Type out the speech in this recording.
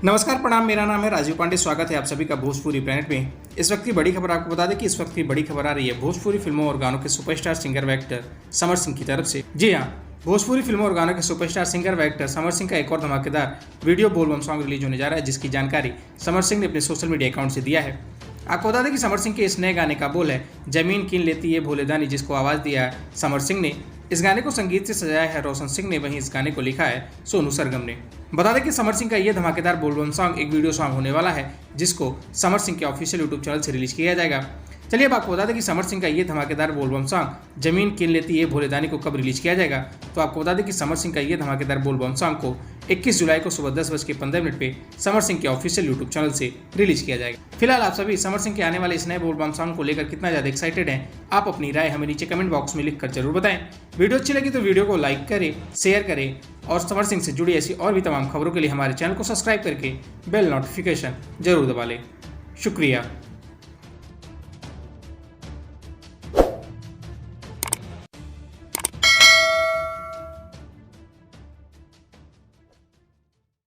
नमस्कार प्रणाम, मेरा नाम है राजीव पांडे। स्वागत है आप सभी का भोजपुरी प्लैनेट में। इस वक्त की बड़ी खबर आपको बता दें कि इस वक्त की बड़ी खबर आ रही है भोजपुरी फिल्मों और गानों के सुपरस्टार सिंगर व एक्टर समर सिंह की तरफ से। जी हाँ, भोजपुरी फिल्मों और गानों के सुपरस्टार सिंगर व एक्टर समर सिंह का एक और धमाकेदार वीडियो बोलबम सॉन्ग रिलीज होने जा रहा है, जिसकी जानकारी समर सिंह ने अपने सोशल मीडिया अकाउंट से दिया है। आपको बता दें कि समर सिंह के इस नए गाने का बोल है जमीन कीन लेती है भोलेदानी, जिसको आवाज़ दिया है समर सिंह ने। इस गाने को संगीत से सजाया है रोशन सिंह ने, वहीं इस गाने को लिखा है सोनू सरगम ने। बता दें कि समर सिंह का यह धमाकेदार बोलबम सॉन्ग एक वीडियो सॉन्ग होने वाला है, जिसको समर सिंह के ऑफिशियल यूट्यूब चैनल से रिलीज किया जाएगा। चलिए अब आपको बता दें कि समर सिंह का ये धमाकेदार बोलबम सॉन्ग जमीन कीन लेती है भोलेदानी को कब रिलीज किया जाएगा। तो आपको बता दें कि समर सिंह का ये धमाकेदार बोलबम सॉन्ग को 21 जुलाई को सुबह 10:15 पे समर सिंह के ऑफिशियल यूट्यूब चैनल से रिलीज किया जाएगा। फिलहाल आप सभी समर सिंह के आने वाले इस नए बोलबम सॉन्ग को लेकर कितना ज्यादा एक्साइटेड हैं, आप अपनी राय हमें नीचे कमेंट बॉक्स में लिखकर जरूर बताएं। वीडियो अच्छी लगी तो वीडियो को लाइक करें, शेयर करें और समर सिंह से जुड़ी ऐसी और भी तमाम खबरों के लिए हमारे चैनल को सब्सक्राइब करके बेल नोटिफिकेशन जरूर दबा लें। शुक्रिया।